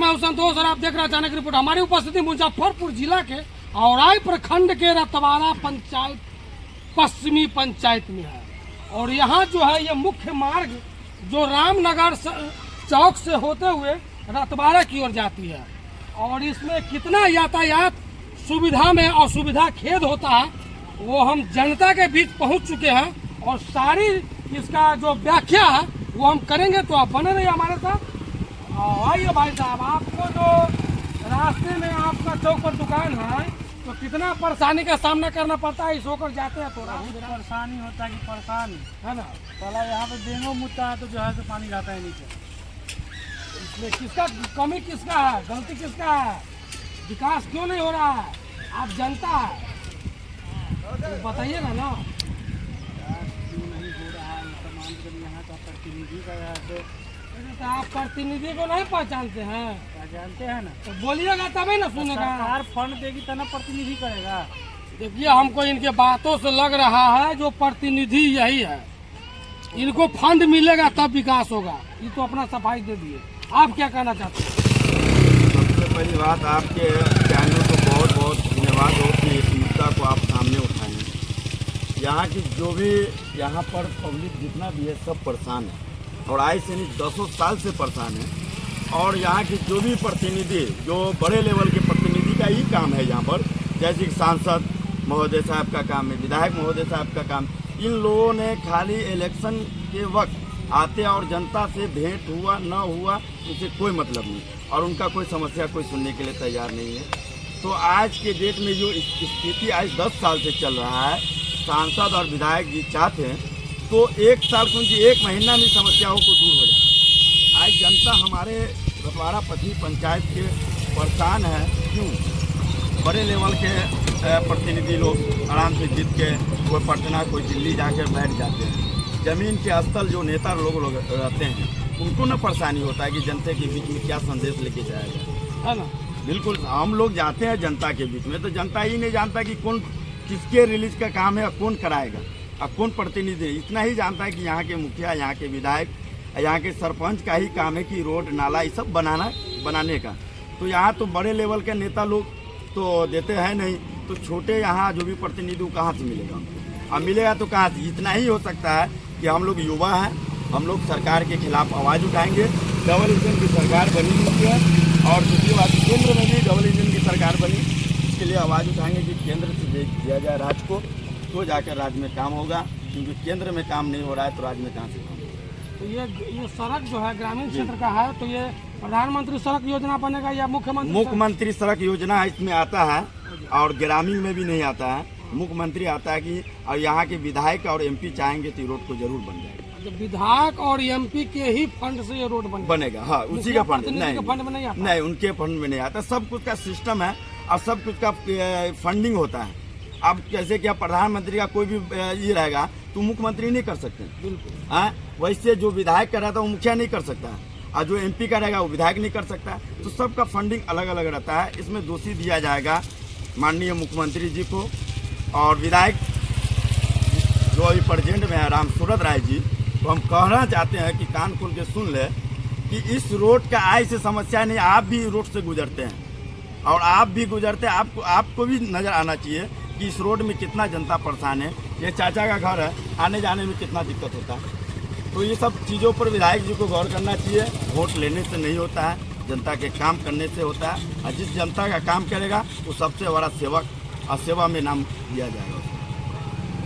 मैं हूं संतोष और आप देख रहे हैं अचानक रिपोर्ट। हमारी उपस्थिति मुजफ्फरपुर जिला के औराई प्रखंड के रतवाड़ा पंचायत पश्चिमी पंचायत में है। और यहाँ जो है ये मुख्य मार्ग जो रामनगर चौक से होते हुए रतवाड़ा की ओर जाती है। और इसमें कितना यातायात सुविधा में असुविधा खेद होता है वो हम जनता के बीच पहुँच चुके हैं और सारी इसका जो व्याख्या है वो हम करेंगे। तो आप बने रहिए हमारे साथ। आइए भाई साहब, आपको जो रास्ते में आपका चौक पर दुकान है तो कितना परेशानी का सामना करना पड़ता है? इस होकर जाते हैं तो परेशानी होता है कि परेशानी है ना। पहला यहाँ पे डेंगू मुद्दा है तो जो है तो पानी जाता है नीचे। इसमें किसका कमी, किसका है, गलती किसका है? विकास क्यों नहीं हो रहा है? आप जनता है तो बताइएगा ना। क्यों नहीं हो रहा है तमाम जब यहाँ का प्रतिनिधि का है तो आप प्रतिनिधि को नहीं पहचानते हैं? जानते हैं ना, तो बोलिएगा तभी ना सुनेगा। सरकार फंड देगी तब ना प्रतिनिधि करेगा। देखिए हमको इनके बातों से लग रहा है जो प्रतिनिधि यही है, इनको फंड मिलेगा तब विकास होगा। ये तो अपना सफाई दे दिए। आप क्या कहना चाहते हैं? सबसे पहली बात आपके चैनल को बहुत बहुत धन्यवाद हो कि इस मुद्दा को आप सामने उठाए हैं। यहाँ की जो भी यहाँ पर पब्लिक जितना भी है सब परेशान है और आज से नहीं 10 साल से परेशान है। और यहाँ की जो भी प्रतिनिधि जो बड़े लेवल के प्रतिनिधि का ही काम है यहाँ पर, जैसे कि सांसद महोदय साहब का काम है, विधायक महोदय साहब का काम, इन लोगों ने खाली इलेक्शन के वक्त आते और जनता से भेंट हुआ न हुआ उसे कोई मतलब नहीं और उनका कोई समस्या कोई सुनने के लिए तैयार नहीं है। तो आज के डेट में जो स्थिति आज 10 साल से चल रहा है, सांसद और विधायक जी चाहते हैं तो 1 साल क्योंकि 1 महीना में समस्याओं को दूर हो जाता है। आज जनता हमारे रतवाड़ा पश्चिमी पंचायत के परेशान है। क्यों? बड़े लेवल के प्रतिनिधि लोग आराम से जीत के कोई पटना कोई दिल्ली जाकर बैठ जाते हैं। जमीन के स्थल जो नेता लोग रहते हैं उनको न परेशानी होता है कि जनता के बीच में क्या संदेश लेके जाएगा, है ना। बिल्कुल, हम लोग जाते हैं जनता के बीच में तो जनता ही नहीं जानता कि कौन किसके रिलीज का काम है और कौन कराएगा और कौन प्रतिनिधि है। इतना ही जानता है कि यहाँ के मुखिया, यहाँ के विधायक, यहाँ के सरपंच का ही काम है कि रोड नाला ये सब बनाने का। तो यहाँ तो बड़े लेवल के नेता लोग तो देते हैं नहीं, तो छोटे यहाँ जो भी प्रतिनिधि कहाँ से मिलेगा? अब मिलेगा तो कहाँ से? इतना ही हो सकता है कि हम लोग युवा हैं, हम लोग सरकार के खिलाफ आवाज़ उठाएंगे। डबल इंजन की सरकार बनी हुई है और दूसरी बात केंद्र में भी डबल इंजन की सरकार बनी, इसके लिए आवाज़ उठाएंगे कि केंद्र से दिया जाए राज्य को तो जाकर राज्य में काम होगा, क्योंकि केंद्र में काम नहीं हो रहा है तो राज्य में कहाँ से काम होगा। तो ये सड़क जो है ग्रामीण क्षेत्र का है तो ये प्रधानमंत्री सड़क योजना बनेगा या मुख्यमंत्री सड़क योजना इसमें आता है और ग्रामीण में भी नहीं आता है। मुख्यमंत्री आता है कि और यहाँ के विधायक और एमपी चाहेंगे तो रोड को जरूर बन जाएगा। विधायक और एमपी के ही फंड से ये रोड बनेगा। हाँ, उसी का फंड नहीं, उनके फंड में नहीं आता। सब कुछ का सिस्टम है और सब कुछ का फंडिंग होता है। अब जैसे कि प्रधानमंत्री का कोई भी ये रहेगा तो मुख्यमंत्री नहीं कर सकते। बिल्कुल। हाँ, वैसे जो विधायक कर रहा था वो मुखिया नहीं कर सकता है और जो एमपी का रहेगा वो विधायक नहीं कर सकता है। तो सबका फंडिंग अलग अलग रहता है। इसमें दोषी दिया जाएगा माननीय मुख्यमंत्री जी को और विधायक जो अभी प्रेजेंट में है राम सूरत राय जी। तो हम कहना चाहते हैं कि कान खोल के सुन ले कि इस रोड का आय से समस्या नहीं, आप भी रोड से गुजरते हैं और आप भी गुजरते हैं, आपको भी नज़र आना चाहिए कि इस रोड में कितना जनता परेशान है। ये चाचा का घर है, आने जाने में कितना दिक्कत होता है। तो ये सब चीज़ों पर विधायक जी को गौर करना चाहिए। वोट लेने से नहीं होता है, जनता के काम करने से होता है और जिस जनता का काम करेगा वो सबसे बड़ा सेवक और सेवा में नाम दिया जाएगा।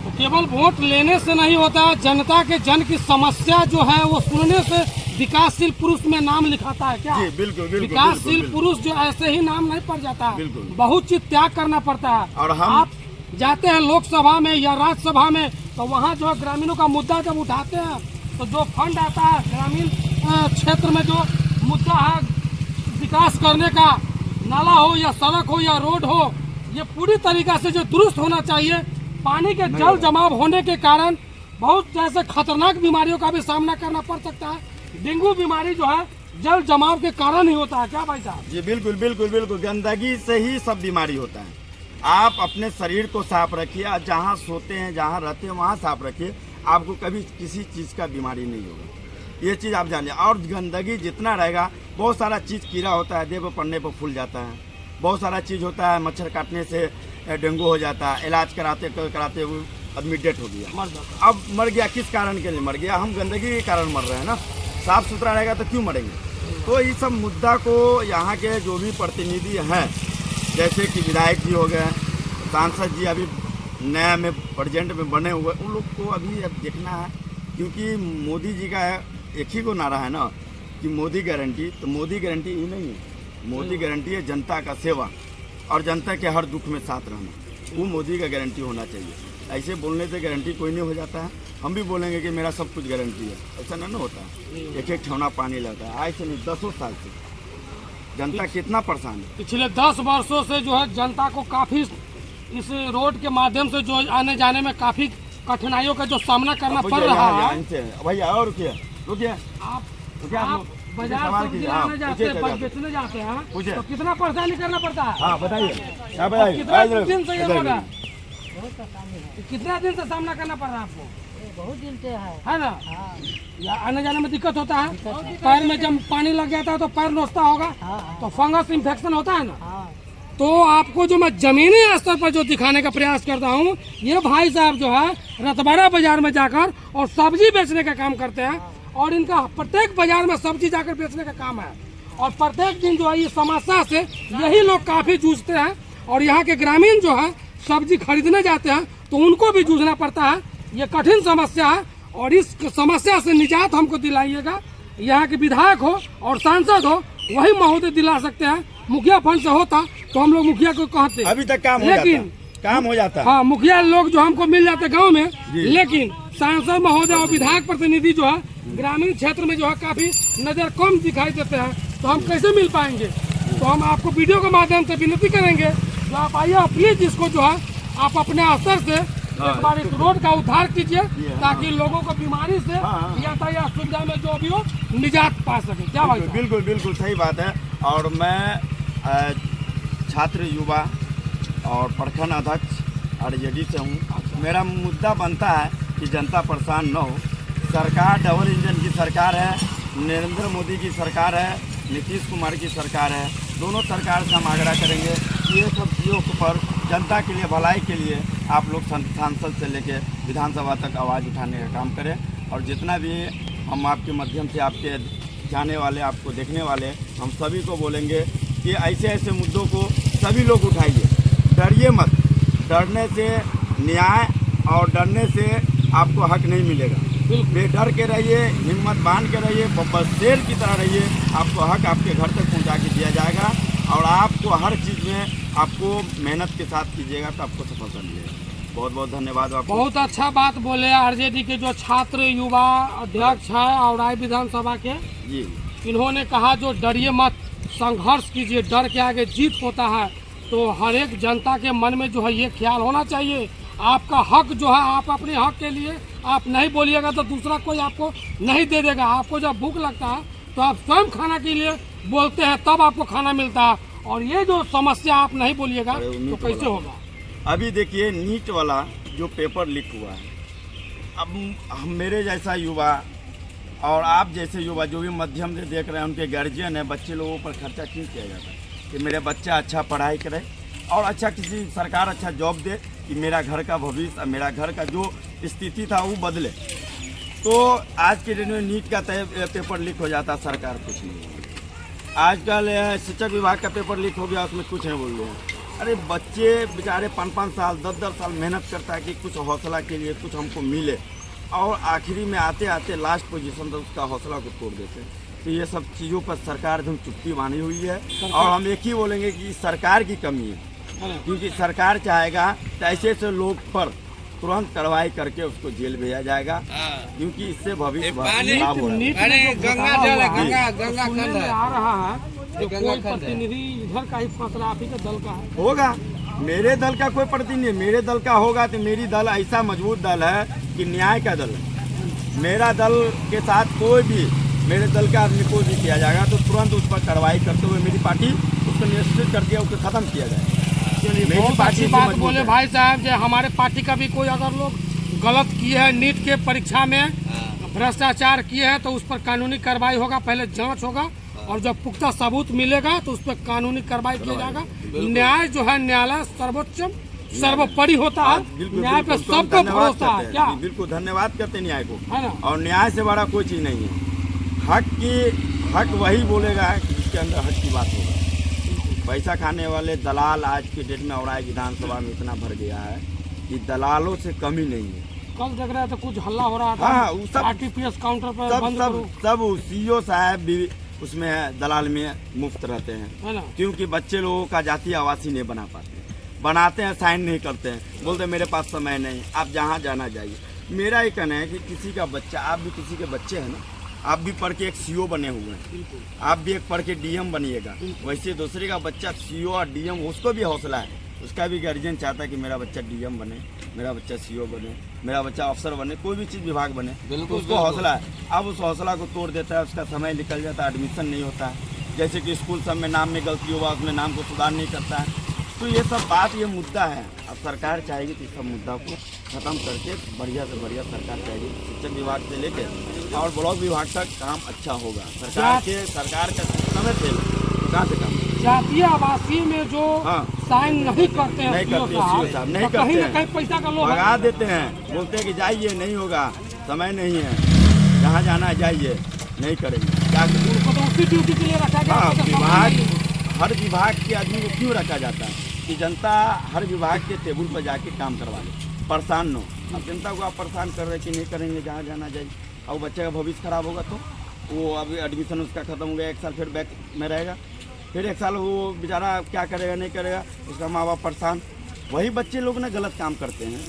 तो केवल वोट लेने से नहीं होता है, जनता के जन की समस्या जो है वो सुनने से विकासशील पुरुष में नाम लिखाता है क्या? जी बिल्कुल बिल्कुल। विकासशील पुरुष जो ऐसे ही नाम नहीं पड़ जाता है, बिल्कुल बहुत चीज त्याग करना पड़ता है। और आप जाते हैं लोकसभा में या राज्यसभा में तो वहाँ जो है ग्रामीणों का मुद्दा जब उठाते हैं तो जो फंड आता है ग्रामीण क्षेत्र में जो मुद्दा है विकास करने का, नाला हो या सड़क हो या रोड हो, ये पूरी तरीका से जो दुरुस्त होना चाहिए। पानी के जल जमाव होने के कारण बहुत जैसे खतरनाक बीमारियों का भी सामना करना पड़ सकता है। डेंगू बीमारी जो है जल जमाव के कारण ही होता है क्या भाई साहब? जी बिल्कुल बिल्कुल बिल्कुल। गंदगी से ही सब बीमारी होता है। आप अपने शरीर को साफ रखिए, जहाँ सोते हैं जहाँ रहते हैं वहाँ साफ रखिए, आपको कभी किसी चीज़ का बीमारी नहीं होगा। ये चीज़ आप जानिए। और गंदगी जितना रहेगा, बहुत सारा चीज़ कीड़ा होता है, देह पर पड़ने पर फूल जाता है, बहुत सारा चीज़ होता है, मच्छर काटने से डेंगू हो जाता है, इलाज कराते कराते वो आदमी डेथ हो गया। अब मर गया, किस कारण के लिए मर गया? हम गंदगी के कारण मर रहे हैं ना। साफ सुथरा रहेगा तो क्यों मरेंगे? तो इस सब मुद्दा को यहाँ के जो भी प्रतिनिधि हैं, जैसे कि विधायक जी हो गए, सांसद जी अभी नया में प्रेजेंट में बने हुए, उन लोग को अभी अब देखना है, क्योंकि मोदी जी का एक ही को नारा है ना कि मोदी गारंटी। तो मोदी गारंटी ये नहीं है, मोदी गारंटी है जनता का सेवा और जनता के हर दुख में साथ रहना। वो मोदी का गारंटी होना चाहिए। ऐसे बोलने से गारंटी कोई नहीं हो जाता है। हम भी बोलेंगे कि मेरा सब कुछ गारंटी है, ऐसा नहीं होता है। एक एक ठेवना पानी लगता है, आज से नहीं 10 साल से जनता कितना परेशान है। पिछले 10 वर्षों से जो है जनता को काफी इस रोड के माध्यम से जो आने जाने में काफी कठिनाइयों का जो सामना करना पड़ रहा है। भैया और रुकिए आप आप बाजार सब्जी लाने जाते हैं, बेचने जाते हैं, तो कितना परेशानी करना पड़ता है? हाँ बताइए, क्या बताइए? कितना दिन से ये रोड है? कितना दिन से सामना करना पड़ रहा है आपको? बहुत दिन से है ना? या आने जाने में दिक्कत होता है? पैर में जब पानी लग जाता है तो पैर नोचता होगा, तो फंगस इन्फेक्शन होता है ना। तो आपको जो मैं जमीनी स्तर पर जो दिखाने का प्रयास करता हूँ, ये भाई साहब जो है रतबाड़ा बाजार में जाकर और सब्जी बेचने का काम करते हैं, और इनका प्रत्येक बाजार में सब्जी जाकर बेचने का काम है। और प्रत्येक दिन जो है ये समस्या से यही लोग काफी जूझते हैं, और यहाँ के ग्रामीण जो है सब्जी खरीदने जाते हैं तो उनको भी जूझना पड़ता है। ये कठिन समस्या है, और इस समस्या से निजात हमको दिलाइएगा। यहाँ के विधायक हो और सांसद हो, वही महोदय दिला सकते हैं। मुखिया फंड से होता तो हम लोग मुखिया को कहते, अभी तक काम हो जाता। हाँ, मुखिया लोग जो हमको मिल जाते गांव में, लेकिन सांसद महोदय और विधायक प्रतिनिधि जो है ग्रामीण क्षेत्र में जो है काफी नजर कम दिखाई देते हैं, तो हम कैसे मिल पाएंगे? तो हम आपको वीडियो के माध्यम से विनती करेंगे, जो आप आइए प्लीज इसको जो है आप अपने स्तर से एक बार इस रोड का उद्धार कीजिए, ताकि लोगों को बीमारी से यातायात सुविधा में जो भी हो निजात पा सके। क्या भाई? बिल्कुल बिल्कुल सही बात है। और मैं छात्र युवा और प्रखंड अध्यक्ष आरजेडी से हूँ। मेरा मुद्दा बनता है कि जनता परेशान न हो। सरकार डबल इंजन की सरकार है, नरेंद्र मोदी की सरकार है, नीतीश कुमार की सरकार है। दोनों सरकार से हम आग्रह करेंगे कि ये सब चीज़ों पर जनता के लिए, भलाई के लिए आप लोग सांसद से लेकर विधानसभा तक आवाज़ उठाने का काम करें। और जितना भी हम आपके माध्यम से आपके जाने वाले, आपको देखने वाले, हम सभी को बोलेंगे कि ऐसे ऐसे मुद्दों को सभी लोग उठाइए। डरिए मत। डरने से न्याय और डरने से आपको हक नहीं मिलेगा। बेडर के रहिए, हिम्मत बांध के रहिए, बब्बर शेर की तरह रहिए। आपको हक आपके घर तक पहुंचा के दिया जाएगा, और आपको हर चीज़ में आपको मेहनत के साथ कीजिएगा तो आपको सफलता मिलेगा। बहुत बहुत धन्यवाद आपको। बहुत अच्छा बात बोले आरजेडी के जो छात्र युवा अध्यक्ष है और राय विधानसभा के जी, इन्होंने कहा जो डरिए मत, संघर्ष कीजिए, डर के आगे जीत होता है। तो हर एक जनता के मन में जो है ये ख्याल होना चाहिए, आपका हक जो है, आप अपने हक के लिए आप नहीं बोलिएगा तो दूसरा कोई आपको नहीं दे देगा। आपको जब भूख लगता है तो आप स्वयं खाना के लिए बोलते हैं, तब आपको खाना मिलता है। और ये जो समस्या आप नहीं बोलिएगा तो कैसे होगा? अभी देखिए नीट वाला जो पेपर लीक हुआ है, अब हम मेरे जैसा युवा और आप जैसे युवा जो भी मध्यम से देख रहे हैं, उनके गार्जियन है, बच्चे लोगों पर खर्चा क्यों किया जाता है कि मेरे बच्चा अच्छा पढ़ाई करे और अच्छा किसी सरकार अच्छा जॉब दे, कि मेरा घर का भविष्य, मेरा घर का जो स्थिति था वो बदले। तो आज के दिन में नीट का पेपर लीक हो जाता, सरकार कुछ नहीं। आजकल शिक्षक विभाग का पेपर लीक हो गया, उसमें कुछ नहीं बोल रहे हैं। अरे बच्चे बेचारे 5-5 साल 10-10 साल मेहनत करता है कि कुछ हौसला के लिए कुछ हमको मिले, और आखिरी में आते आते लास्ट पोजीशन तक उसका हौसला को तोड़ देते हैं। तो ये सब चीज़ों पर सरकार एकदम चुप्पी मानी हुई है, और हम एक ही बोलेंगे कि सरकार की कमी है, क्योंकि सरकार चाहेगा तो ऐसे ऐसे लोग पर तुरंत कार्रवाई करके उसको जेल भेजा जाएगा, क्योंकि इससे भविष्य खराब हो रहा है। जो कोई प्रतिनिधि इधर का ही फैसला आप ही के दल का है होगा, मेरे दल का कोई प्रतिनिधि, मेरे दल का होगा तो मेरी दल ऐसा मजबूत दल है कि न्याय का दल है। मेरा दल के साथ कोई भी मेरे दल के आदमी को भी किया जाएगा तो तुरंत उस पर कार्रवाई करते हुए मेरी पार्टी उसको निश्चित कर दिया, उसको खत्म किया जाएगा। बहुत अच्छी बात बोले भाई साहब, जो हमारे पार्टी का भी कोई अगर लोग गलत किए हैं नीट के परीक्षा में, भ्रष्टाचार किए हैं तो उस पर कानूनी कार्रवाई होगा, पहले जांच होगा और जब पुख्ता सबूत मिलेगा तो उस पर कानूनी कार्रवाई किया जाएगा। न्याय जो है न्यायालय सर्वोच्चम सर्वोपरि होता है, न्याय पे सबको भरोसा है। क्या बिल्कुल धन्यवाद करते हैं न्याय को, है ना? और न्याय से बड़ा कोई चीज नहीं है। हक वही बोलेगा कि जिसके अंदर हक की बात होगा। पैसा खाने वाले दलाल आज के डेट में औराई विधानसभा में इतना भर गया है कि दलालों से कमी नहीं है। कल देख रहे थे कुछ हल्ला हो रहा था, हाँ, वो सब आरटीपीएस काउंटर पर बंद करो। सब सीईओ साहब भी उसमें दलाल में मुफ्त रहते हैं, है ना? क्योंकि बच्चे लोगों का जाति आवासी नहीं बना पाते, बनाते हैं साइन नहीं करते हैं, बोलते मेरे पास समय नहीं, आप जहाँ जाना जाइए। मेरा ये कहना है कि किसी का बच्चा, आप भी किसी के बच्चे हैं ना, आप भी पढ़ के एक सीईओ बने हुए हैं, आप भी एक पढ़ के डीएम बनिएगा, वैसे दूसरे का बच्चा सीईओ और डीएम, उसको भी हौसला है, उसका भी गार्जियन चाहता है कि मेरा बच्चा डीएम बने, मेरा बच्चा सीईओ बने, मेरा बच्चा अफसर बने, कोई भी चीज़ विभाग बने, तो उसको हौसला है। अब उस हौसला को तोड़ देता है, उसका समय निकल जाता है, एडमिशन नहीं होता है, जैसे कि स्कूल सब में नाम में गलती हुआ, उसमें नाम को सुधार नहीं करता है। तो ये सब बात, ये मुद्दा है। अब सरकार चाहेगी तो इस सब मुद्दा को खत्म करके बढ़िया से बढ़िया सरकार चाहेगी, शिक्षक विभाग से लेके और ब्लॉक विभाग तक काम अच्छा होगा। सरकार का समय से कहाँ से काम, जातीय आवासीय में जो हाँ, साइन नहीं करते हैं नहीं करते सीईओ साहब, नहीं तो कहीं करते ना हैं, कहीं पैसा का लोभ है। भगा देते हैं, बोलते हैं कि जाइए, नहीं होगा, समय नहीं है, जहाँ जाना है जाइए, नहीं करेंगे। क्या उनको तो उसी ड्यूटी के लिए रखा गया हाँ, है, तो विभाग, समय नहीं। हर विभाग के आदमी को क्यों रखा जाता है कि जनता हर विभाग के टेबल पर जाके काम करवा ले, परेशान न हो। अब जनता को आप परेशान कर रहे कि नहीं करेंगे, जहाँ जाना जाइए, और बच्चे का भविष्य खराब होगा तो वो अभी एडमिशन उसका खत्म हो गया, 1 साल फिर बैक में रहेगा, फिर 1 साल वो बेचारा क्या करेगा नहीं करेगा, उसका माँ बाप परेशान। वही बच्चे लोग ना गलत काम करते हैं,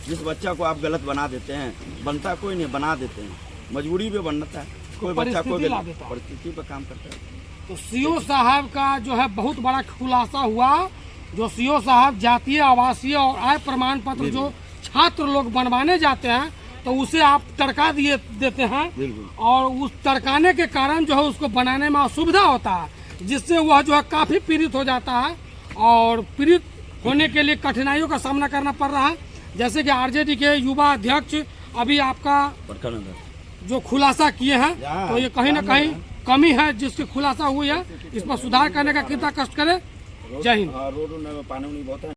जिस बच्चा को आप गलत बना देते हैं, बनता कोई नहीं, बना देते हैं, मजबूरी पे बनता है, कोई बच्चा कोई परिस्थिति पर काम करता है। तो सीईओ साहब का जो है बहुत बड़ा खुलासा हुआ, जो सीईओ साहब जातीय आवासीय और आय प्रमाण पत्र जो छात्र लोग बनवाने जाते हैं तो उसे आप तड़का देते हैं, और उस तड़काने के कारण जो है उसको बनाने में असुविधा होता है, जिससे वह जो है काफ़ी पीड़ित हो जाता है और पीड़ित होने के लिए कठिनाइयों का सामना करना पड़ रहा है। जैसे कि आरजेडी के युवा अध्यक्ष अभी आपका जो खुलासा किए हैं, तो ये कहीं ना कहीं कमी है जिसकी खुलासा हुई है, इस पर सुधार करने का कितना कष्ट करे। जय हिंद। रोड पानी बहुत है।